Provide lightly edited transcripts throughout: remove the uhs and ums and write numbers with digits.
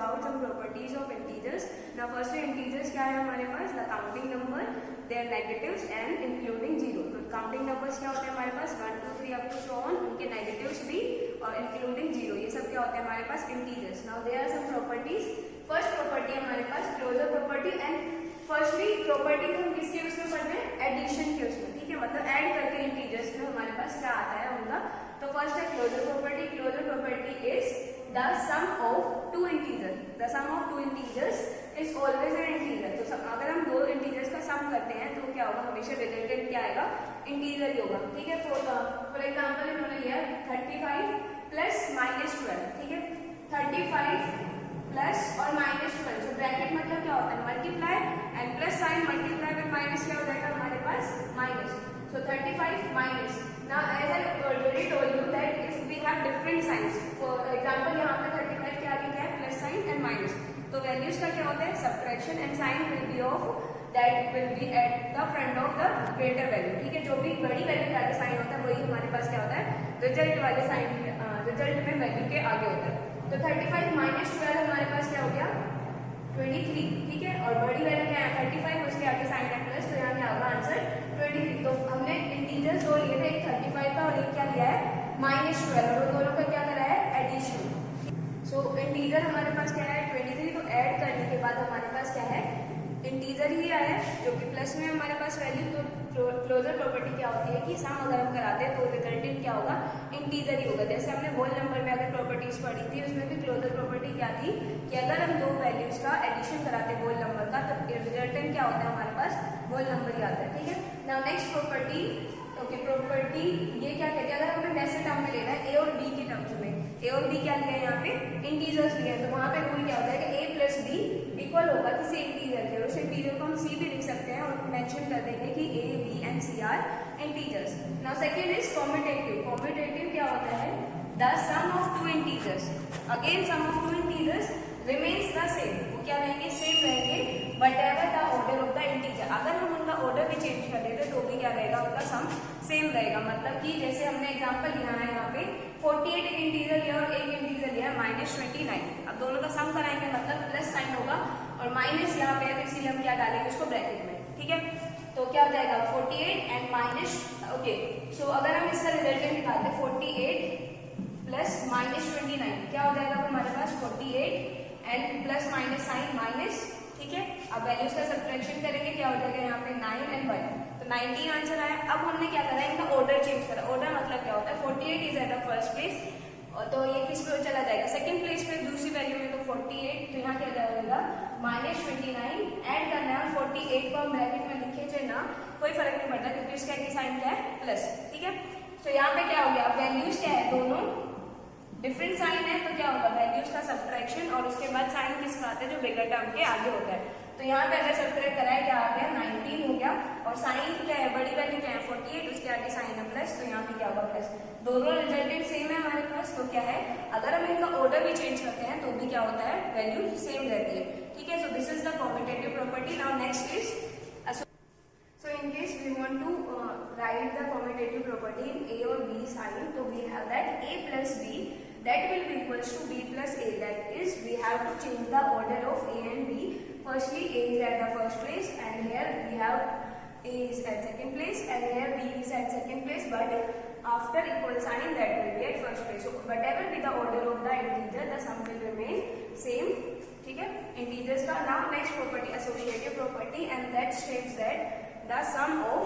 about some properties of integers. Now firstly integers क्या है हमारे पास, the counting number, their negatives and including zero. तो counting numbers क्या होते हैं हमारे पास 1 2 3 up to so on, उनके negatives भी और including zero, ये सब क्या होते हैं हमारे पास integers. Now there are some properties. First property हमारे पास closure property and firstly properties हम किसके उसमें पढ़ते हैं, addition के उसमें, ठीक है, मतलब ऐड करके integers में हमारे पास क्या आता है उनका. तो फर्स्ट है closure property. Closure property is the sum of two integer. The sum of two integers is always an integer. तो अगर हम दो इंटीजर्स का सम करते हैं तो क्या होगा, हमेशा रिजल्टेंट क्या आएगा, इंटीजर ही होगा, ठीक है. फॉर एग्जांपल इन्होंने लिया 35 प्लस -12, ठीक है, 35 प्लस और -12. सो ब्रैकेट मतलब क्या होता है, multiply and plus sign, multiply with minus क्या हो जाएगा हमारे पास, minus. So 35 minus. Now as I already told you that if we have different signs, for example यहाँ पे 35 के आगे क्या है, प्लस साइन एंड माइनस. तो वैल्यूज का क्या होता है, subtraction and sign will be of that will be at the front of the greater value, ठीक है. जो भी बड़ी वैल्यू के आगे साइन होता है वही हमारे पास क्या होता है, रिजल्ट वाले साइन, रिजल्ट में वैल्यू के आगे होता है. तो 35 माइनस 12 हमारे पास क्या हो गया, 23, ठीक है. और बड़ी वैल्यू क्या है 35, उसके आगे साइन है प्लस, तो यहाँ क्या होगा आंसर 23. तो हमने इंटीजर्स दो लिए थे, एक 35 का और एक क्या लिया है, -12, और दोनों का क्या करा है, एडिशन. सो इंटीजर हमारे पास क्या है 23. तो ऐड करने के बाद हमारे पास क्या है, इंटीजर ही आया है जो कि प्लस में हमारे पास वैल्यू. तो क्लोजर प्रॉपर्टी क्या होती है कि सम अगर हम कराते हैं तो रिजल्टेंट क्या होगा, इंटीजर ही होगा. जैसे हमने होल नंबर में अगर प्रॉपर्टीज पढ़ी थी उसमें भी क्लोजर प्रॉपर्टी क्या थी कि अगर हम दो वैल्यूज का एडिशन कराते हैं होल नंबर का, तो रिजल्टेंट क्या होता है हमारे पास, होल नंबर ही आता है, ठीक है. Now next property, okay, property ये क्या कहते हैं, अगर हमें वैसे टर्म में लेना है ए और बी के टर्म्स में, ए और बी क्या लिया है यहाँ पे, इंटीजर्स लिए हैं. तो वहाँ पे रूल क्या होता है कि ए प्लस बी इक्वल होगा किसी इंटीजर के. उस इंटीजर को हम सी भी लिख सकते हैं और मेंशन कर देंगे कि A B and C are integers. Now second is commutative. Commutative क्या होता है, the sum of two integers. Again sum of two integers remains the same. वो क्या रहेंगे, सेम रहेंगे, but ever the order of the integer. अगर हम उनका ऑर्डर भी चेंज कर देते तो भी क्या रहेगा, उनका सम सेम रहेगा. मतलब कि जैसे हमने एग्जांपल लिया है यहाँ पे 48 एक इंटीजर लिया और एक इंटीजर लिया -29. अब दोनों का सम कराएंगे मतलब प्लस साइन होगा और माइनस यहाँ पे है, तो इसीलिए हम क्या डालेंगे उसको ब्रैकेट में, ठीक है. तो क्या हो जाएगा 48 एंड माइनस, ओके. सो अगर हम इसका रिजल्टेंट निकालते 48 प्लस -29 क्या हो जाएगा हमारे पास 48 and plus minus sign minus, ठीक है. अब वैल्यूज का सब्ट्रैक्शन करेंगे, क्या हो जाएगा यहाँ पे 9 एंड 1, तो 19 आंसर आया. अब हमने क्या करा, इनका ऑर्डर चेंज करा. ऑर्डर मतलब क्या होता है, 48 is at the first place, तो ये किस पे चला जाएगा, सेकंड प्लेस पे दूसरी वैल्यू में. तो 48, तो यहाँ क्या जाएगा -29 ऐड करना है. 48 को हम ब्रैकेट में लिखे चाहे ना, कोई फर्क नहीं पड़ता क्योंकि उसका एक साइन क्या है, प्लस, ठीक है. तो यहाँ पे क्या हो गया, वैल्यूज क्या है, दोनों डिफरेंट साइन है, तो क्या होगा वैल्यूज का सब्ट्रैक्शन और उसके बाद साइन किसका आता है, जो बिगर टर्म के आगे होता है. तो यहाँ पे अगर सब्ट्रैक्ट कराए क्या आ गया 19 हो गया, और साइन क्या है, बड़ी वैल्यू क्या है 48, उसके आगे साइन है प्लस, तो यहाँ पे क्या होगा प्लस. दोनों रिजल्टेंट सेम है हमारे पास. तो क्या है, अगर हम इनका ऑर्डर भी चेंज करते हैं तो भी क्या होता है, वैल्यू सेम रहती है, ठीक है. सो this is the commutative property. Now next is, so in case we want to write the commutative property in A or B sign, so we have that A plus B that will be equals to B plus A. That is, we have to change the order of A and B. Firstly, A is at the first place, and here we have A is at second place, and here B is at second place. But after equal sign, that will be at first place. So whatever be the order of the integer, the sum will remain same. ठीक है, integers का. Now next property, associative property, and that states that the sum of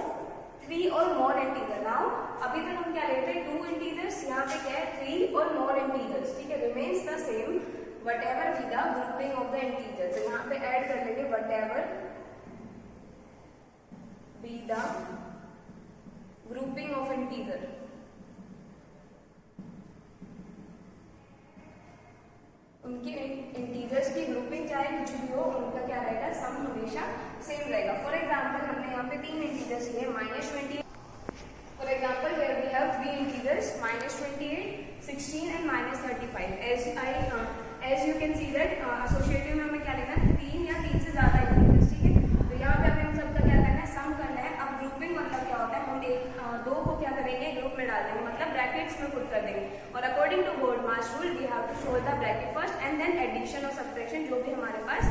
3 or more integer. Now अभी तक हम क्या लेते हैं, 2 integers, यहाँ पे क्या है 3 or more integers, ठीक है, remains the same whatever be the grouping of the integer. तो यहाँ पे ऐड कर लेंगे whatever be the grouping of integer. उनके इंटीजर्स की ग्रुपिंग चाहे कुछ भी हो, उनका क्या रहेगा, सम हमेशा सेम रहेगा. फॉर एग्जांपल हमने यहाँ पे 3 इंटीजर्स लिए -20. For example here we have 3 integers -28, 16 and -35. As you can see that associative में हमें क्या लेना है, 3 या 3 से ज्यादा इंटीजर्स, ठीक है. तो यहाँ पे हमें इन सबका क्या करना है, सम करना है. अब ग्रुपिंग मतलब क्या होता है, हम 2 को क्या करेंगे, ग्रुप में डाल देंगे, मतलब ब्रैकेट्स में पुट कर देंगे। और according to BODMAS rule we have to solve the bracket first and then addition और सब्ट्रैक्शन, जो भी हमारे पास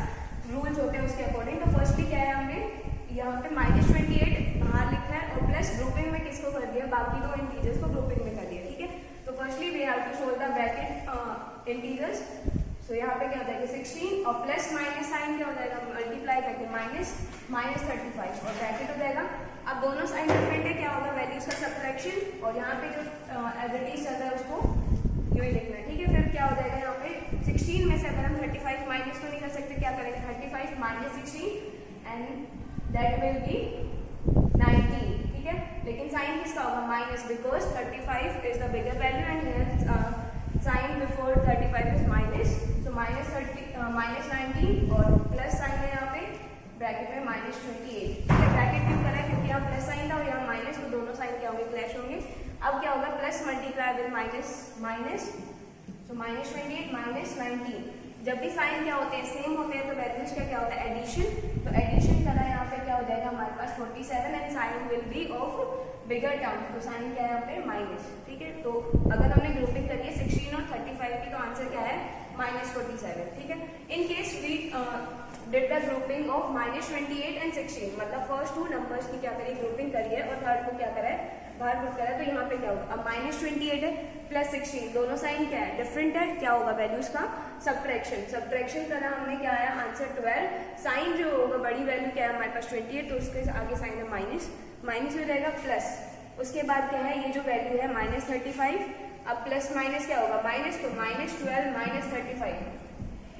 रूल्स होते हैं उसके अकॉर्डिंग। तो फर्स्टली क्या है, हमने यहाँ पे -28 बाहर लिखा है और प्लस ग्रुपिंग में किसको कर दिया, बाकी दो इंटीजर्स को ग्रुपिंग में कर दिया, ठीक है। तो firstly we have to solve the bracket integers. So यहाँ पे क्या हो जाएगा 16 और प्लस माइनस साइन क्या हो जाएगा, मल्टीप्लाई करके -35 और ब्रैकेट हो जाएगा। अब दोनों साइन डिफरेंट है, क्या होगा वैल्यूज का सब्ट्रैक्शन, और यहाँ पे जो एज इट इज चल रहा है उसको यू ही लिखना है, ठीक है। फिर क्या हो जाएगा यहाँ पे 16 में से अगर हम 35 माइनस तो नहीं कर सकते, क्या करेंगे 35 minus 16 and that will be 19, ठीक है। लेकिन साइन किसका होगा minus, because 35 is the bigger value and sign before 35 is minus, so -19 और प्लस साइन है यहाँ पे ब्रैकेट में -28, ठीक है। ब्रैकेट क्यों करा है, क्योंकि यहाँ प्लस साइन था और यहाँ माइनस, तो दोनों साइन क्या होंगे क्लैश होंगे। अब क्या होगा प्लस मल्टीप्लाई विद माइनस, सो -28 -19, जब भी साइन क्या होते हैं सेम होते हैं तो वैल्यूज का क्या होता है एडिशन। तो एडिशन करा यहाँ पे क्या हो जाएगा हमारे पास 47 and sign will be of bigger term, तो साइन क्या है यहाँ पे माइनस, ठीक है। तो अगर हमने ग्रुपिंग करी है 16 और 35 की, तो आंसर क्या है -47, ठीक है। In case we did the grouping of -28 and 16, मतलब फर्स्ट टू नंबर्स की क्या करी ग्रुपिंग करी है और थर्ड को क्या करा है बाहर पुट करा है, तो यहाँ पे क्या होगा अब -28 है प्लस 16, दोनों साइन क्या है डिफरेंट है, क्या होगा वैल्यूज का सब्ट्रैक्शन करा हमने, क्या आया आंसर 12। साइन जो होगा बड़ी वैल्यू क्या है हमारे पास 28, तो उसके आगे साइन है माइनस हो जाएगा प्लस, उसके बाद क्या है ये जो वैल्यू है -35, अब प्लस माइनस क्या होगा माइनस, तो -12 -35,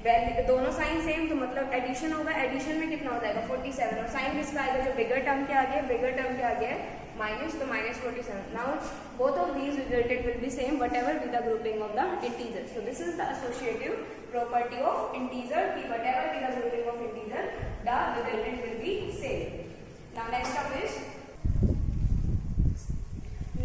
वैल्यू दोनों साइन सेम, तो मतलब एडिशन होगा, एडिशन में कितना हो जाएगा 47, और साइन किसका आएगा जो बिगर टर्म के आगे, बिगर टर्म के आगे है माइनस, तो -47। Now both of these resulted will be same whatever be the grouping of the integer. So this is the associative property of integer कि whatever be the grouping of integer the resultant will be same. Now next up is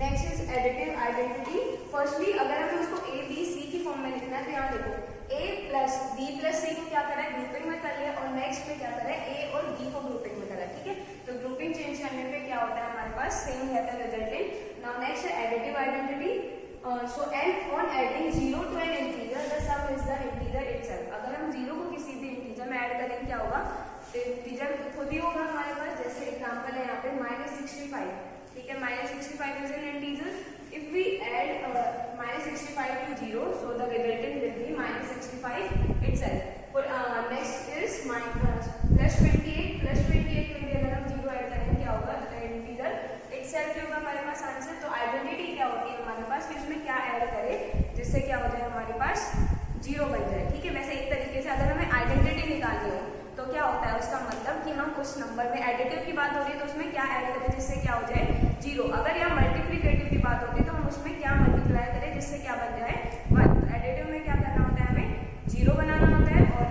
next is additive identity. Firstly अगर हमें उसको A B C की form में लिखना है तो यहाँ देखो a प्लस बी प्लस सी को क्या करें ग्रुपिंग में कर लिया, और नेक्स्ट में क्या करें a और b को ग्रुपिंग में करा, ठीक है। तो ग्रुपिंग चेंज करने पे क्या होता है हमारे पास सेम रहता है रिजल्टेंट। नाउ नेक्स्ट है additive identity. So and on adding 0 to an integer the sum is the integer itself. अगर हम 0 को किसी भी इंटीजर में ऐड करेंगे क्या होगा, इंटीजर खुद ही होगा हमारे पास। जैसे एग्जांपल है यहाँ पे -65, ठीक है, -65 is an integer. If we add -65 to 0, so the resultant will be -65 itself. For next is +28 में भी अगर हम 0 ऐड करेंगे क्या होगा इंटीजर itself होगा हमारे पास आंसर। तो आइडेंटिटी क्या होती है हमारे पास कि उसमें क्या ऐड करें जिससे क्या हो जाए हमारे पास 0 बन जाए, ठीक है। वैसे एक तरीके से अगर हमें आइडेंटिटी निकालनी हो तो क्या होता है उसका मतलब कि हम उस नंबर में एडिटिव की बात हो रही है तो उसमें क्या ऐड करें जिससे क्या हो जाए 0। अगर यहाँ मल्टीप्लिकेटिव की बात होती है तो हम उसमें क्या मल्टीप्लाई करें जिससे क्या बन जाए 1। तो एडिटिव में क्या करना होता है हमें 0 बनाना होता है और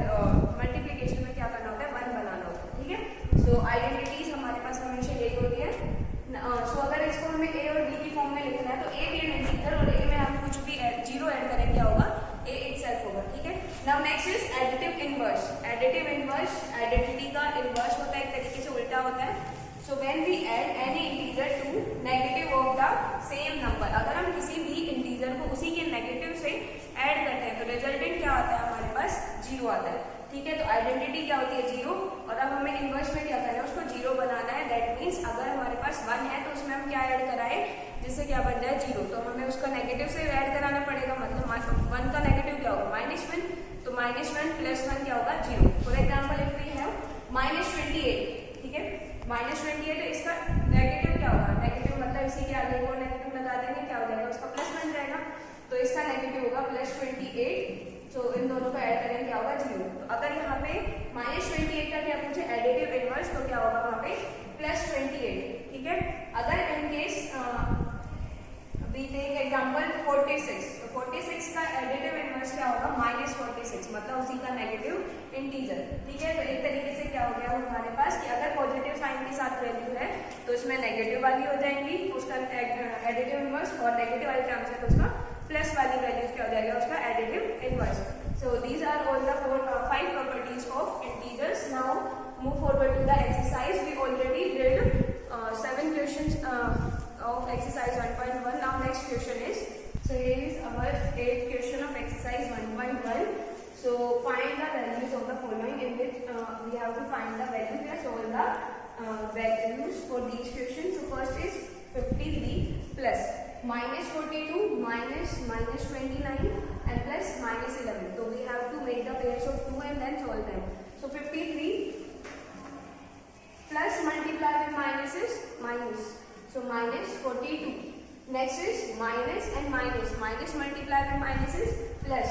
मल्टीप्लिकेशन में क्या करना होता है 1 बनाना होता है, ठीक है। सो आइडेंटिटीज हमारे पास हमेशा यही होती है। सो अगर इसको हमें ए और बी की फॉर्म में लिखना है तो ए बी एन इंटीजर और ए में हम कुछ भी 0 ऐड करें क्या होगा ए इटसेल्फ होगा, ठीक है। Now next is additive inverse. Additive inverse identity का इनवर्स होता है, एक तरीके से उल्टा होता है। So when we add any integer to negative of the same number, अगर हम किसी भी इंटीजर को उसी के नेगेटिव से ऐड करते हैं तो रिजल्टेंट क्या आता है हमारे पास 0 आता है, ठीक है। तो आइडेंटिटी क्या होती है 0, और अब हमें इनवर्स में क्या करना है उसको 0 बनाना है। दैट मीन्स अगर हमारे पास 1 है तो उसमें हम क्या ऐड कराए जिससे क्या बन जाए 0, तो हमें उसका नेगेटिव से ऐड कराना पड़ेगा। मतलब 1 का नेगेटिव क्या होगा -1, तो -1 + 1 क्या होगा 0। For example if we have -28, ठीक है, -28 है इसका नेगेटिव क्या होगा, नेगेटिव मतलब इसी के आगे वो नेगेटिव लगा देंगे क्या हो जाएगा उसका प्लस बन जाएगा, तो इसका नेगेटिव होगा +28। तो इन दोनों को ऐड करेंगे क्या होगा 0। तो अगर यहाँ पे -28 का क्या पूछे एडिटिव इनवर्स तो क्या होगा वहाँ पे +28, ठीक है। अगर in case we take example 46, तो 46 का एडिटिव इनवर्स क्या होगा -46, मतलब उसी का नेगेटिव इंटीजर, ठीक है। तो एक तरीके से क्या हो गया हमारे पास कि अगर पॉजिटिव साइन के साथ वैल्यू है तो इसमें नेगेटिव वाली हो जाएंगी उसका एडिटिव इनवर्स, और नेगेटिव वाली टर्म्स है तो उसका प्लस वाली वैल्यूज क्या हो जाएगा उसका additive inverse. So these are all the 5 properties of integers. Now move forward to the exercise. We already did 7 questions of exercise 1.1 following in which we have to find the values. We have solved the values for these questions. So first is 53 plus minus 42 minus 29 and plus minus 11. So we have to make the pairs of 2 and then solve them. So 53 plus multiply with minus is minus. So minus 42. Next is minus and minus. Minus multiply with minus is plus.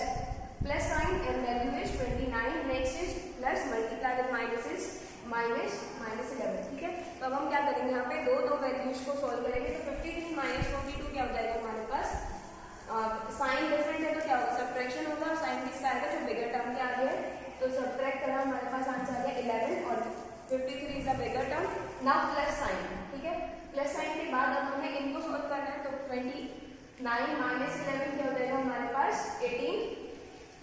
Plus sign and value is 29. Next is plus multiply with minus is minus 11. ठीक है, तो अब हम क्या करेंगे, यहाँ पे दो वैल्यूज को सॉल्व करेंगे. तो 53 माइनस 42 क्या हो जाएगा हमारे पास, साइन डिफरेंट है तो क्या होगा, सब्ट्रैक्शन होगा. और साइन किसका आएगा, जो बिगर टर्म के आगे है. तो सब्ट्रैक्ट करा हमारे पास आंसर आ गया 11 और 53 is a bigger term. Now plus sign. ठीक है, प्लस साइन के बाद अब हमें इनको सॉल्व करना है. तो 29 माइनस 11 क्या हो जाएगा हमारे पास 18.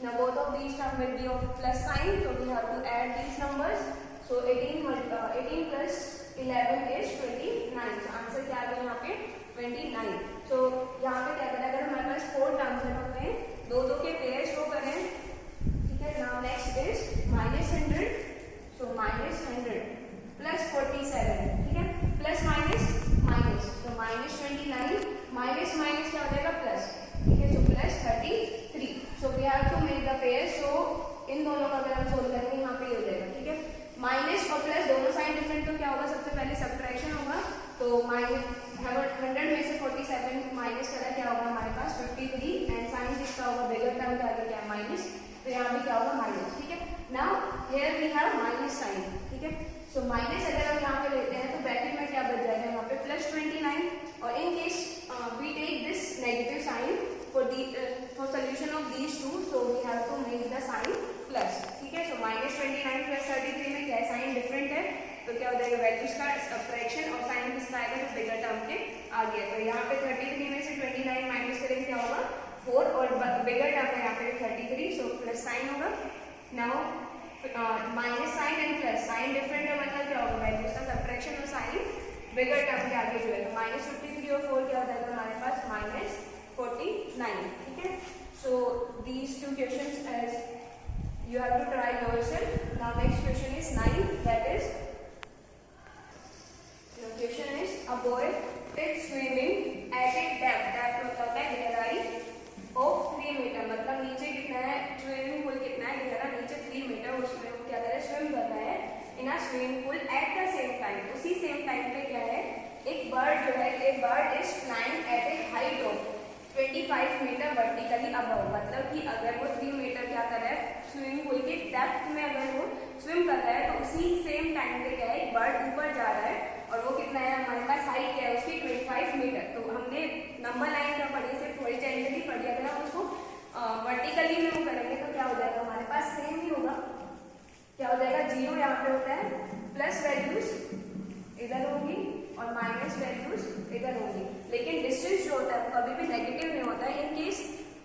Now both of these terms will be of plus sign, so we have to add these numbers. So 18 plus 11 is 29. So answer क्या आ गया यहाँ पे 29. So यहाँ पे क्या करें, अगर हमारे पास 4 टर्म्स है तो हमें दो के पेयर शो करें. ठीक है, now next is minus 100. So minus 100 plus 47. ठीक है, plus minus minus. So minus 29 minus minus क्या हो जाएगा प्लस. ठीक है, so plus 33. So we have to make the pair. So इन दोनों का अगर हम सोल्व करेंगे यहाँ पे हो जाएगा. ठीक है, माइनस और प्लस दोनों साइन डिफरेंट, तो क्या होगा, सबसे पहले सब्ट्रैक्शन होगा. तो माइनस 100 में से 47 माइनस करा क्या होगा हमारे पास 53 एंड साइन किसका होगा, बिगर टर्म का आगे क्या है माइनस. तो यहाँ पे क्या होगा माइनस. ठीक है, now here we have minus sign. ठीक है, सो माइनस अगर हम यहाँ पे लेते हैं तो ब्रैकेट में क्या बच जाएगा यहाँ पे प्लस 29. और in case we take this negative sign for solution of these two, so we have to make the sign plus. ठीक है, so minus 29 plus 33 में क्या है, साइन डिफरेंट है. तो क्या हो जाएगा, वैल्यूज का सब्ट्रैक्शन और साइन किसका आएगा, जो बिगर टर्म के आगे है. तो यहाँ पे 33 में से 29 माइनस करेंगे क्या होगा 4 और बिगर टर्म है यहाँ पे 33. सो प्लस साइन होगा. Now minus sign and plus sign different है, मतलब क्या होगा, वैल्यूज का सब्ट्रैक्शन और साइन बिगर टर्म के आगे जो है. तो माइनस 53 और 4 क्या हो जाएगा हमारे पास माइनस 49. ठीक है, so these two questions as you have to try yourself. Now next question is 9. That is, the question is a boy is swimming at a depth. Depth मतलब है गहराई of 3 मीटर. मतलब नीचे कितना है, स्विमिंग पूल कितना है गहरा, नीचे 3 मीटर. उसमें वो क्या कर रहा है, स्विम कर रहा है in a swimming pool at the same time. उसी सेम टाइम पे क्या है, एक बर्ड जो है, एक bird is flying at a height of 25 metre vertically above. मतलब कि अगर वो 3 मीटर क्या कर रहा है, स्विमिंग पूल के डेप्थ में अगर वो स्विम कर रहा है तो उसी सेम टाइम पे क्या है, एक बर्ड ऊपर जा रहा है. और वो कितना है हमारे पास, हाइट क्या है उसकी 25 मीटर. तो हमने नंबर लाइन क्या पढ़ी, सिर्फ थोड़ी टेंडली पढ़ी. अगर हम उसको वर्टिकली में वो करेंगे तो क्या हो जाएगा हमारे पास, सेम ही होगा. क्या हो जाएगा, 0 यहाँ पे होता है, प्लस वैल्यूज इधर होगी और माइनस वैल्यूज इधर होगी. लेकिन डिस्टेंस जो होता है कभी भी नेगेटिव नहीं होता है. इन केस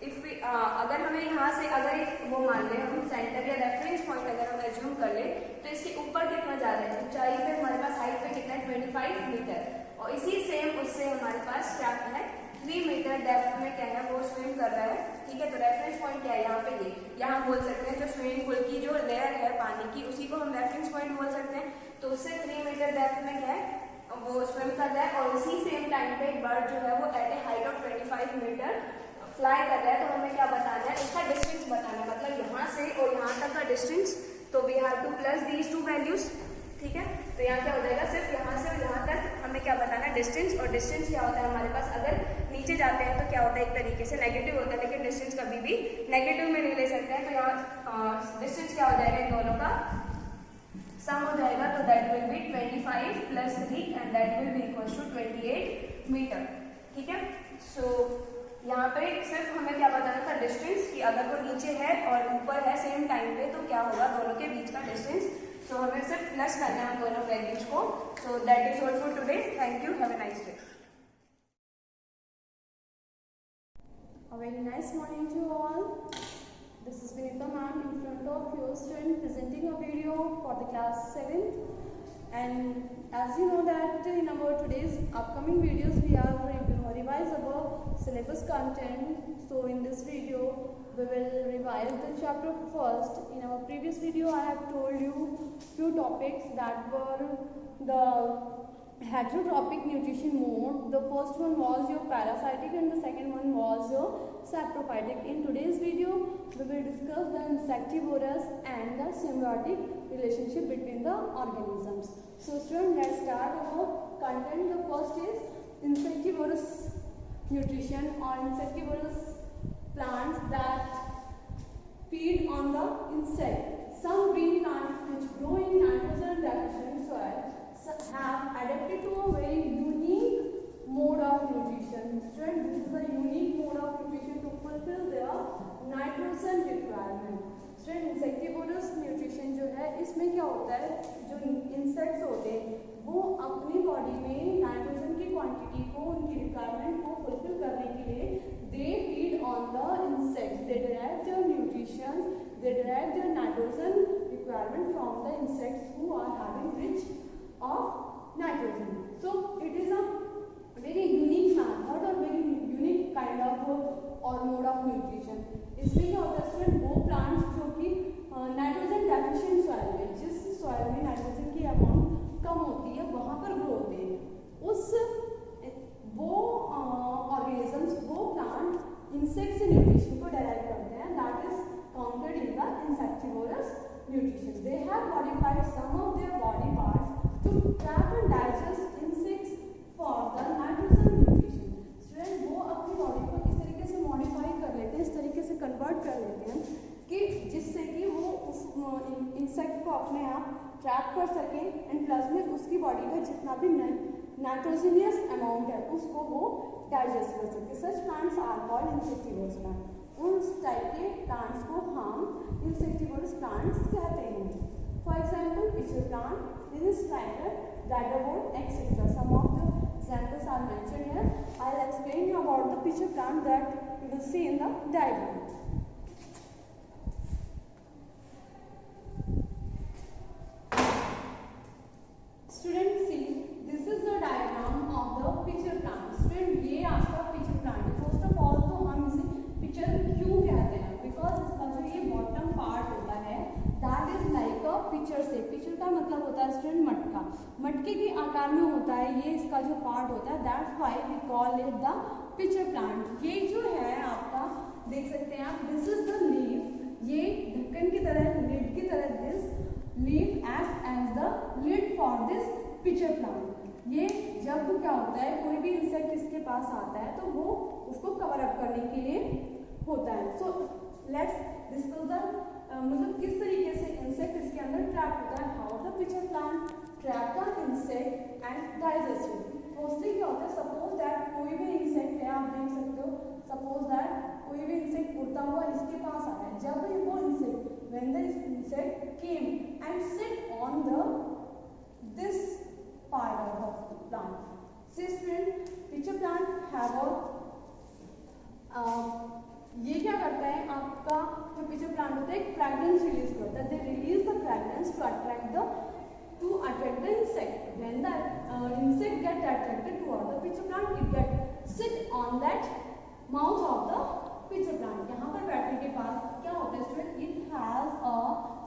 इफ अगर हमें यहाँ से अगर एक वो मान ले, हम सेंटर या रेफरेंस पॉइंट अगर हम एज्यूम कर ले, तो इसके ऊपर कितना जा रहा है, ऊंचाई पे हमारे पास हाइट पे कितना है 25 मीटर. और इसी सेम उससे हमारे पास क्या है 3 मीटर डेप्थ में क्या है वो स्विम कर रहा है. ठीक है, तो रेफरेंस पॉइंट क्या है यहाँ पे, ये यहाँ बोल सकते हैं जो स्विमिंग पूल की जो लेयर है पानी की, उसी को हम रेफरेंस पॉइंट बोल सकते हैं. तो उससे 3 मीटर डेप्थ में क्या है वो स्विम कर रहा है. और उसी सेम टाइम पे एक बर्ड जो है वो at a height of 25 metre fly कर रहा है. तो हमें क्या बताना है, इसका डिस्टेंस बताना है, मतलब यहाँ से और यहाँ तक का डिस्टेंस. तो we have to plus these two values. ठीक है, तो यहाँ क्या हो जाएगा, सिर्फ यहाँ से यहाँ तक हमें क्या बताना है, डिस्टेंस. और डिस्टेंस क्या होता है हमारे पास, अगर नीचे जाते हैं तो क्या होता है, एक तरीके से नेगेटिव होता है, लेकिन डिस्टेंस कभी भी नेगेटिव में नहीं ले सकते हैं. तो यहाँ डिस्टेंस क्या हो जाएगा, इन दोनों का सम हो जाएगा. तो that will be 25 plus 3 and that will be equals to 28 metre. ठीक है, सो यहाँ पे सिर्फ हमें क्या बताना था, डिस्टेंस, कि अगर वो नीचे है और ऊपर है सेम टाइम पे तो क्या होगा दोनों के बीच का डिस्टेंस. तो हमें सिर्फ प्लस करना है दोनों वैल्यूज को. So that is all for today. Thank you, have a nice day. A very nice morning to all. This is Vinita ma'am in front of your student presenting a video for the class 7th. And as you know that in our today's upcoming videos we are going to revise about syllabus content. So in this video we will revise the chapter first. In our previous video I have told you few topics that were the heterotrophic nutrition mode. The first one was your parasitic and the second one was your saprophytic. In today's video we will discuss the insectivorous and the symbiotic relationship between the organisms. So students, let's start our content. The first is insectivorous nutrition or insectivorous plants that feed on the insect. Some green plants which grow in nitrogen deficient soil have adapted to a very unique mode of nutrition. Students, this is a unique mode of nutrition to fulfill their nitrogen requirement. Students, insectivorous nutrition जो है इसमें क्या होता है, जो insects होते हैं वो अपनी बॉडी में नाइट्रोजन की क्वांटिटी को, उनकी रिक्वायरमेंट को फुलफिल करने के लिए they feed on the insects. They derive their nutrition, they derive their nitrogen requirement from the insects who are having rich of nitrogen. So it is a very unique method or very unique kind of or mode of nutrition. इसमें क्या होता है student, वो plants जो कि nitrogen deficient soil में, जिस soil में नाइट्रोजन की अमाउंट कम होती है वहाँ पर ग्रो होते हैं, उस वो ऑर्गेनिजम्स, वो प्लांट इंसेक्ट से न्यूट्रिशन को डेराइव करते हैं. That is counted in the insectivorous nutrition. They have modified some of their body parts to trap and digest insects for the nitrogen nutrition. Student, वो अपनी बॉडी को इस तरीके से मॉडिफाई कर लेते हैं, इस तरीके से कन्वर्ट कर लेते हैं कि जिससे कि वो उस इंसेक्ट को अपने आप ट्रैप कर सकें एंड प्लस में उसकी बॉडी का जितना भी नाइट्रोजनियस अमाउंट है उसको वो डाइजेस्ट कर सके. Such plants are called insectivorous plant. उस टाइप के प्लांट्स को हम इंसेक्टिवोरस प्लांट्स कहते हैं. For example pitcher plant, Venus flytrap, daggerwood, etc. Some of the examples are mentioned here. I will explain you about the pitcher plant that you will see in the diagram. Students, see, this is the diagram of the pitcher plant. Student, ये आपका pitcher plant है. First of all तो हम इसे pitcher क्यों कहते हैं? Because इसका जो ये bottom part होता है that is like a pitcher से. pitcher का मतलब होता है स्टूडेंट मटका. मटके के आकार में होता है ये इसका जो पार्ट होता है. that's why we call it the pitcher plant. ये जो है आपका देख सकते हैं आप, this is the leaf. ये ढक्कन की तरह, lid की तरह, this leaf acts as the lid for this pitcher plant. ये जब क्या होता है कोई भी इंसेक्ट इसके पास आता है तो वो उसको कवर अप करने के लिए होता है. सो लेट्स डिस्कस द मतलब किस तरीके से इंसेक्ट इसके अंदर ट्रैप होता है. How the pitcher plant trap the insect and digest it. Firstly क्या होता है, सपोज दैट कोई भी इंसेक्ट है, आप देख सकते हो, सपोज दैट कोई भी इंसेक्ट उड़ता हुआ इसके पास आ रहा है. जब वो insect, when the insect came and sit on the this part of the plant. See student, pitcher plant have ये क्या करता है, आपका जो पिचर प्लांट होता है एक फ्रेगरेंस रिलीज करता है. They release the fragrance to attract the insect. When the insect get attracted toward the pitcher plant, it get sit on that mouth of the pitcher plant. यहाँ पर बैठने के बाद क्या होता है student, it has a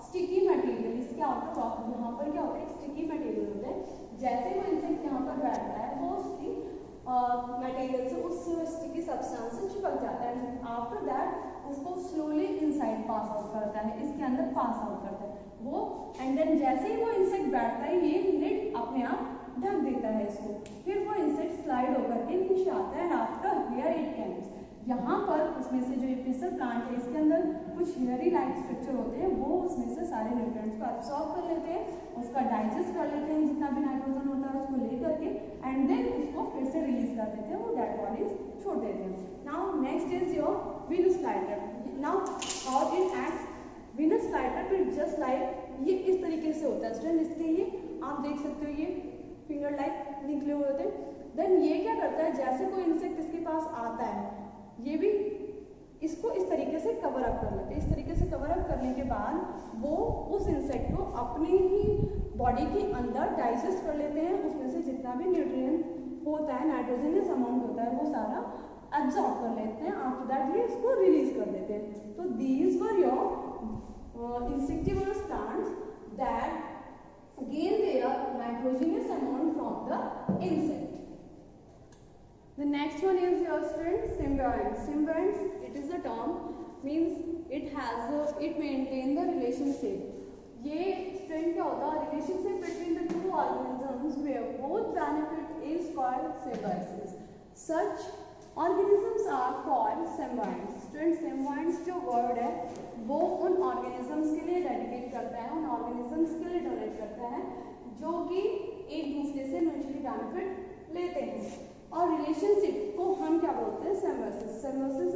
sticky material. इस क्या होता है, यहाँ पर क्या होता है, स्टिकी मटेरियल होता है. जैसे वो इंसेक्ट यहाँ पर बैठता है वो उसकी मटेरियल से, उस स्टिकी सब्सटेंस से चिपक जाता है. आफ्टर दैट उसको स्लोली इनसाइड पास आउट करता है, इसके अंदर पास आउट करता है वो. एंड देन जैसे ही वो इंसेक्ट बैठता है ये लिड अपने आप ढक देता है इसको. फिर वो इंसेक्ट स्लाइड होकर के नीचे आता है. And after here it camps, यहाँ पर उसमें से जो ये पिचर प्लांट है इसके अंदर कुछ हेयरी लाइक स्ट्रक्चर होते हैं, वो उसमें से सारे न्यूट्रिएंट्स को एब्सॉर्ब कर लेते हैं, उसका डाइजेस्ट कर लेते हैं जितना भी नाइट्रोजन होता है उसको ले करके, एंड देन उसको फिर से रिलीज कर देते हैं, वो डेड बॉडीज छोड़ देते हैं. Now next is your Venus flytrap. Now how it acts. Venus flytrap is just like, ये इस तरीके से होता है स्टूडेंट. इसके ये आप देख सकते हो ये फिंगर लाइक निकले हुए होते हैं. देन ये क्या करता है, जैसे कोई इंसेक्ट इसके पास आता है ये भी इसको इस तरीके से कवर अप कर लेते हैं. इस तरीके से कवर अप करने के बाद वो उस इंसेक्ट को अपनी ही बॉडी के अंदर डाइजेस्ट कर लेते हैं. उसमें से जितना भी न्यूट्रिएंट होता है, नाइट्रोजनस अमाउंट होता है, वो सारा एब्जॉर्ब उसको रिलीज कर देते हैं। तो these were your insectivorous plants that gain their nitrogenous amount from the insect. The next one is your student symbionts. Symbionts, it is a term, means it maintain the relationship. ये strength क्या होता है? Relationship between the two organisms where both benefit is called symbiosis. Such organisms are called symbionts. Student symbionts जो word है वो उन organisms के लिए डेडिकेट करता है, उन ऑर्गेनिजम्स के लिए डोनेट करता है जो कि एक दूसरे से म्यूचुअली बेनिफिट लेते हैं. और रिलेशनशिप को हम क्या बोलते हैं? Symbiosis. Symbiosis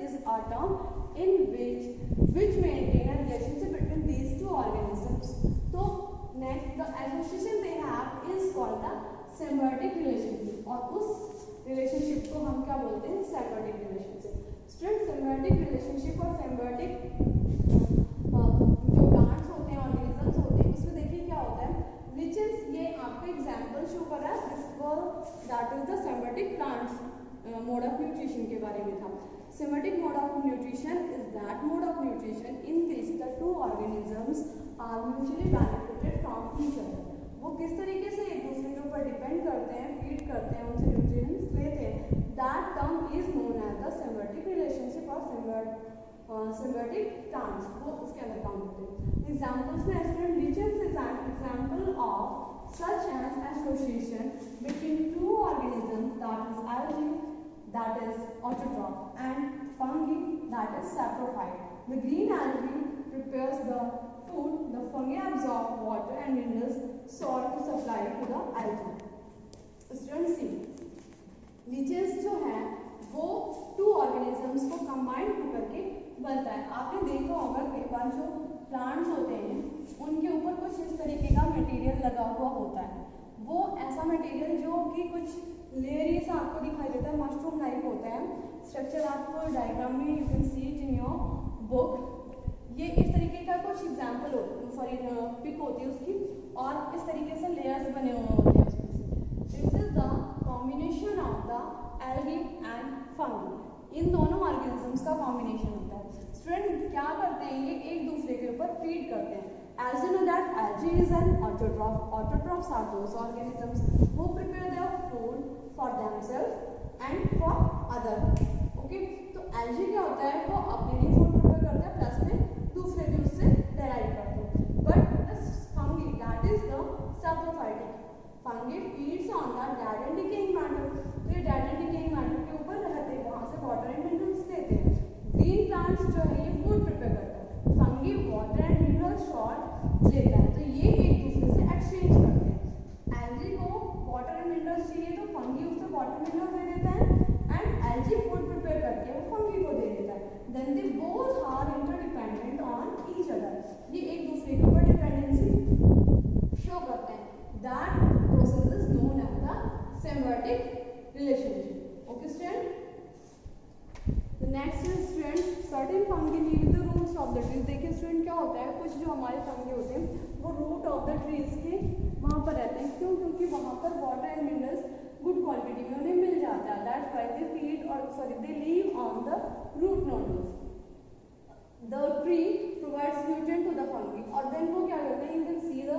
is a term in which maintain a relationship between these two organisms. So next the association they have is called the symbiotic relationship. और उस relationship को हम क्या बोलते हैं? symbiotic relationship. Student symbiotic relationship और symbiotic जो plants होते हैं, organisms होते हैं, उसमें देखिए क्या होता है? Which is ये आपको example show कर रहा है. This was that is the symbiotic plants mode of nutrition के बारे में था. Symbiotic mode of nutrition is that mode of nutrition in which the two organisms are mutually benefited from each other. वो किस तरीके से एक दूसरे के ऊपर डिपेंड करते हैं, फीड करते हैं, उनसे न्यूट्रिएंट्स लेते हैं. That term is known as the symbiotic relationship or symbiotic plants. वो उसके अंदर काम करते हैं. Examples में student lichens is an example of such an association between two organisms, that is algae, that is autotroph, and fungi, that is saprophyte. The green algae prepares the food. The fungi absorb water and minerals, salt to supply to the algae. Students see, lichens जो है वो to organisms को combine होकर के बनता है. आपने देखा होगा कई बार जो प्लांट्स होते हैं उनके ऊपर कुछ इस तरीके का मटेरियल लगा हुआ होता है. वो ऐसा मटेरियल जो कि कुछ लेयरी सा आपको दिखाई देता है, मशरूम टाइप होता है. स्ट्रक्चर आपको डायग्राम में you can see it in your book. ये इस तरीके का कुछ एग्जांपल पिक होती है उसकी, और इस तरीके से लेयर्स बने हुए होते हैं उसमें से. This is the combination of the algae and fungi. इन दोनों ऑर्गेनिजम्स का कॉम्बिनेशन होता है. स्टूडेंट क्या करते हैं? ये एक दूसरे के ऊपर फीड करते हैं. As you know that algae is an autotroph. Autotrophs are those organisms who prepare their food for themselves and for other. Okay? तो algae क्या होता है? वो अपने लिए फूड प्रिपेयर करते हैं, प्लस में दूसरे भी उससे डेराइव करते हैं. But the fungi, that is the saprophytic. Fungi feeds on the dead and decaying matter. तो ये dead and decaying matter के ऊपर रहते हैं, वहाँ से water and minerals लेते हैं. Green plants जो है ये फूड प्रिपेयर करते हैं. Fungi water and mineral salt लेता है, तो ये एक दूसरे से एक्सचेंज करते हैं. एल्गी को वाटर एंड मिनरल्स चाहिए तो फंगी उससे वाटर मिनरल दे देता है, एंड एल्गी फूड प्रिपेयर करके वो फंगी को दे देता है. Then they both are interdependent on each other. ये एक दूसरे के ऊपर डिपेंडेंसी शो करते हैं. That process is known as the symbiotic relationship. Okay student. The next is student, certain fungi live the roots of the trees. देखिए student क्या होता है, कुछ जो हमारे फंगी होते हैं वो रूट ऑफ द ट्रीज के वहाँ पर रहते हैं. क्यों? क्योंकि वहाँ पर water and minerals good quantity में उन्हें मिल जाता है. दैट्स व्हाई दे फीड और they live on the root nodules. The tree provides nutrient to the fungi. और देन वो क्या करते हैं? You can see the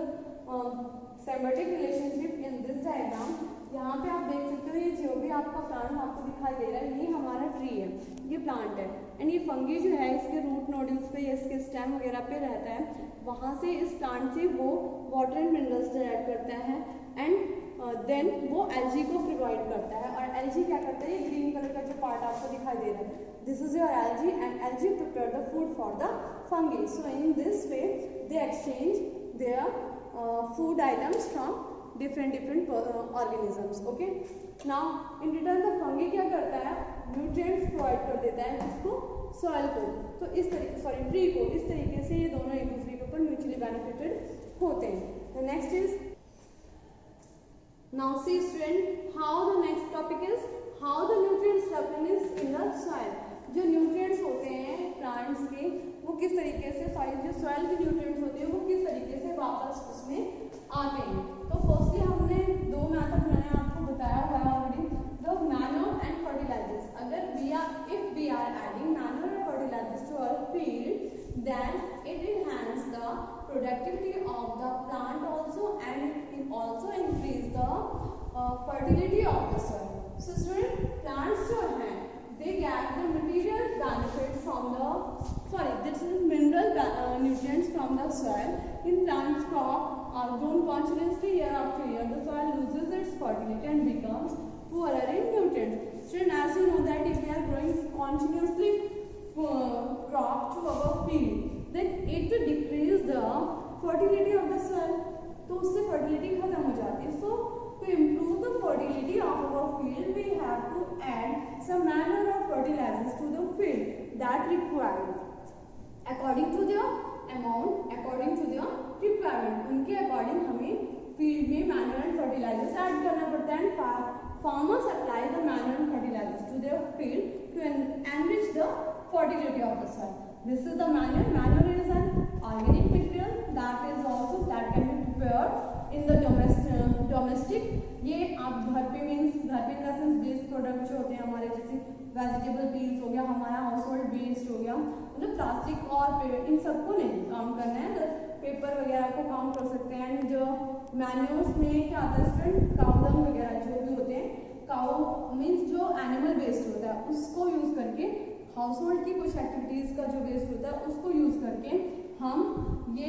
symbiotic relationship in this diagram. यहाँ पे आप देख सकते हो, ये जो भी आपका प्लांट आपको दिखाई दे रहा है ये हमारा ट्री है, ये प्लांट है. एंड ये फंगी जो है इसके रूट नोडल्स पे या इसके स्टेम वगैरह पे रहता है. वहाँ से इस प्लांट से वो वाटर एंड मिनरल्स डेराइव करता है, एंड देन वो एल्गी को प्रोवाइड करता है. और एल्गी क्या करता है? ये ग्रीन कलर का जो पार्ट आपको दिखाई दे रहा है, this is your algae, and algae prepare the food for the fungi. So in this way they exchange there food items from different organisms. Okay, now in return the fungi क्या करता है? nutrients provide कर देता है किसको? soil को. तो इस तरीके tree को इस तरीके से ये दोनों एक दूसरे के ऊपर mutually benefited होते हैं. The next is, now see student, how the next topic is how the nutrients replenish in the soil. जो न्यूट्रिएंट्स होते हैं प्लांट्स के वो किस तरीके से सॉइल के न्यूट्रिएंट्स होते हैं वो किस तरीके से वापस उसमें आते हैं. तो फर्स्टली हमने दो मेथड मैंने आपको बताया हुआ है already, the manure and fertilizers. अगर if we are adding then it enhances the productivity of the plant also, and it also increase the fertility of the soil. So student, plants जो हैं they get the material benefit from the this is mineral nutrients from the soil. In plants crop are grown continuously year after year, the soil loses its fertility and becomes poorer in nutrients. Student, as you know that if we are growing continuously crop to our field, then it decrease the fertility of the soil. तो उससे fertility खत्म हो जाती है. So to improve the fertility of our field, we have to add some manner of fertilizers to the field that required according to their amount, according to their requirement. उनके according हमें field में manure and fertilizers add करना पड़ता है. And farmers apply the manure and fertilizers to their field to enrich the fertility of the soil. This is the manure. Manure is an organic material that is also that can be prepared in the domestic. ये आप घर पे means घर पे in based product जो होते हैं हमारे, जैसे वेजिटेबल पील्स हो गया, हमारा हाउस होल्ड वेस्ट हो गया, मतलब प्लास्टिक और इन सबको नहीं काउंट करना है, पेपर वगैरह को काउंट कर सकते हैं. एंड जो मैन्योर्स में क्या आता है स्टूडेंट, काउ डंग वगैरह जो भी होते हैं, काउ मीन्स जो एनिमल वेस्ट होता है उसको यूज करके, हाउस होल्ड की कुछ एक्टिविटीज का जो वेस्ट होता है उसको यूज करके हम ये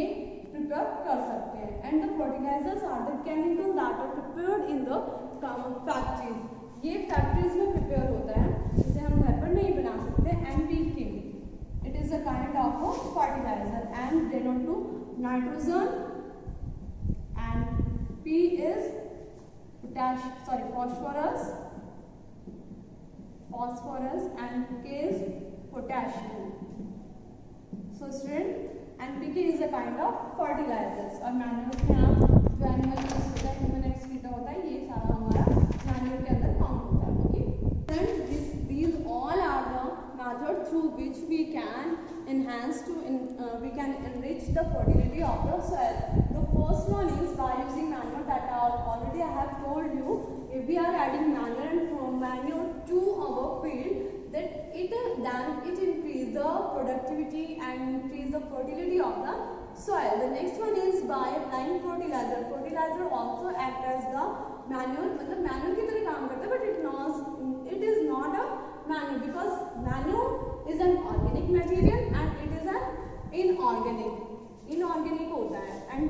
प्रिपेयर कर सकते हैं. And the fertilizers are the chemical that are prepared in the factories. ये फैक्ट्रीज में प्रिपेयर होता है, जिसे हम घर पर नहीं बना सकते. NPK, it is a kind of a fertilizer, and denote to nitrogen, and P is phosphorus, and K is potassium. So student, NPK is a kind of fertilizers. और मैन्योर में आप जो एनिमल वेस्ट होता है, human excreta होता है, ये सारा हमारा मैन्योर के अंदर काउंट होता है. Okay, then these all are the method through which we can we can enrich the fertility of the soil. The first one is by using manure, that already I have told you. If we are adding manure to our field, that it increase the productivity and increase the fertility of the soil. The next one is by applying fertilizer. Fertilizer also act as the manure, मतलब manure की तरह काम करता है, but it is not a manure, because manure is an organic material and it is an inorganic होता है. And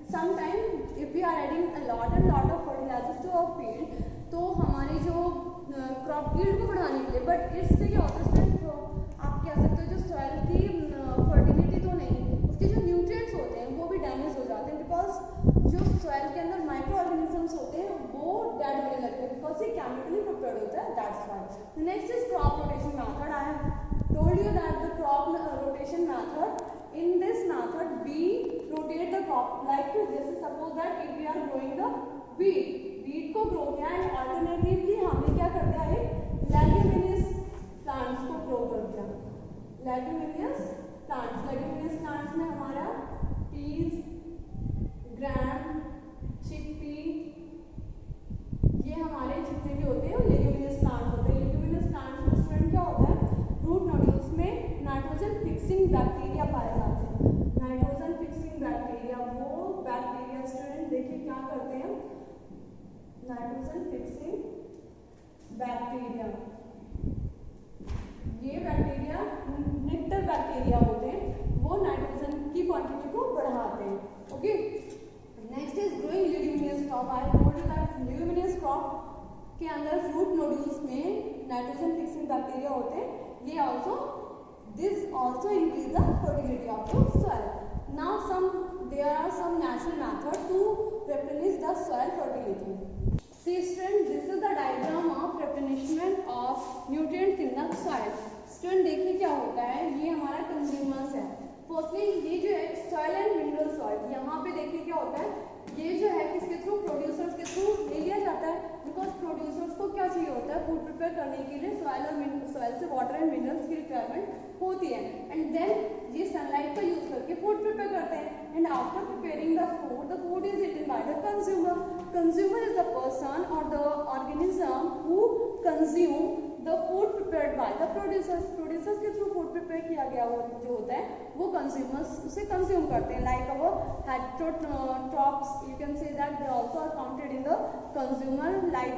sometimes if we are adding a lot of fertilizers to our field, तो हमारी जो क्रॉप यील्ड को बढ़ाने के लिए, but इससे क्या होता है स्टूडेंट, आप कह सकते हो जो सॉइल की फर्टिलिटी तो नहीं, उसके जो न्यूट्रिएंट्स होते हैं वो भी डैमेज हो जाते हैं, बिकॉज जो सॉइल के अंदर माइक्रो ऑर्गेनिजम्स होते हैं वो डेड होने लगते हैं, बिकॉज ये केमिकली प्रिपेयर्ड होता है. That's why. Next is crop rotation method. I have told you that the crop rotation method, in this method we rotate the crop like this. जैसे suppose that if we are growing the wheat को grow किया, and alternatively हमने क्या कर दिया, एक leguminous plants को grow कर दिया. leguminous plants में हमारा peas, gram, chickpea, ये हमारे जितने भी होते हैं leguminous plants होते हैं. leguminous plants में स्टूडेंट क्या होता है, रूट नोड्यूल्स में नाइट्रोजन फिक्सिंग बैक्टीरिया पाए जाते हैं. नाइट्रोजन फिक्सिंग बैक्टीरिया, वो बैक्टीरिया स्टूडेंट देखिए क्या करते हैं, नाइट्रोजन फिक्सिंग बैक्टीरिया, ये बैक्टीरिया नेक्टर बैक्टीरिया होते हैं, वो नाइट्रोजन की क्वांटिटी को बढ़ाते हैं. Okay, next is growing luminous crop. I told you that luminous crop के अंदर फ्रूट नोड्यूल्स में नाइट्रोजन फिक्सिंग बैक्टीरिया होते हैं. ये this also increase the fertility of the soil. Now there are some natural methods to replenish the soil fertility. See student, this is the diagram of replenishment of nutrients in the soil. Student देखिए क्या होता है, ये हमारा consumers है. Firstly ये जो है soil and mineral soil, यहाँ पे देखिए क्या होता है, ये जो है किसके थ्रू, प्रोड्यूसर्स के थ्रू ले लिया जाता है, बिकॉज प्रोड्यूसर्स को क्या चाहिए होता है, फूड प्रिपेयर करने के लिए सॉइल से वाटर एंड मिनरल्स की रिक्वायरमेंट होती है. एंड देन ये सनलाइट का यूज करके फूड प्रिपेयर करते हैं. And after preparing the food is eaten by the consumer. Consumer is the person और the organism who consume the food prepared by the producers. Producers के through food prepare में किया गया वो जो होता है वो कंज्यूमर्स उसे कंज्यूम करते हैं. Like our heterotrophs, you can say that they also are counted in the consumer, like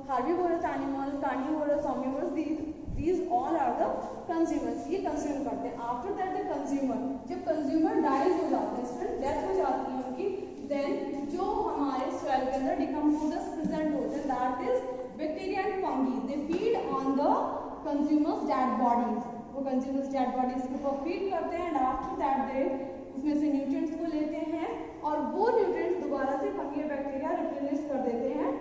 herbivorous animal, carnivorous, omnivorous, these all are the consumers. ये कंज्यूम करते हैं. आफ्टर दैट द कंज्यूमर, जब consumer dies हो जाते हैं, student death हो जाती है उनकी, देन जो हमारे सॉइल के अंदर डिकम्पोजर्स प्रेजेंट होते हैं, that is bacteria and fungi. They feed on the consumers dead bodies. वो कंज्यूमर्स डेड बॉडीज के ऊपर फीड करते हैं एंड आफ्टर दैट दे उसमें से न्यूट्रिएंट्स को लेते हैं और वो न्यूट्रिएंट्स दोबारा से फंगी बैक्टीरिया रिप्लेनिश कर देते हैं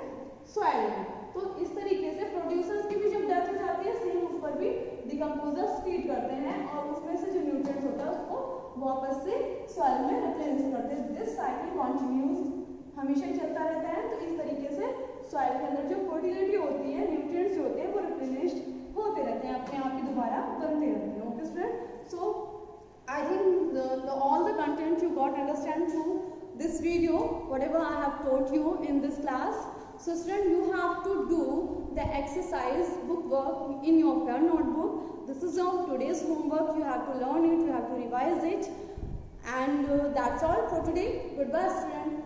सॉइल में. तो इस तरीके से प्रोड्यूसर्स की भी जब डेथ हो जाती है, सेम उस पर भी डिकम्पोजर्स फीड करते हैं और उसमें से जो न्यूट्रिएंट्स होता है उसको वापस से सॉइल में रिप्लेनिश करते हैं. दिस साइकिल कंटिन्यूज हमेशा ही चलता रहता है. तो इस तरीके से सॉइल के अंदर जो फर्टिलिटी होती है, न्यूट्रिएंट्स जो होते हैं वो रिप्लेनिश होते रहते हैं, अपने आप ही दोबारा बनते रहते हैं. Okay student, so I think all the content you got understand through this video, whatever I have taught you in this class. So student, you have to do the exercise book work in your pen notebook. This is your today's homework. You have to learn it, you have to revise it, and that's all for today. Goodbye student.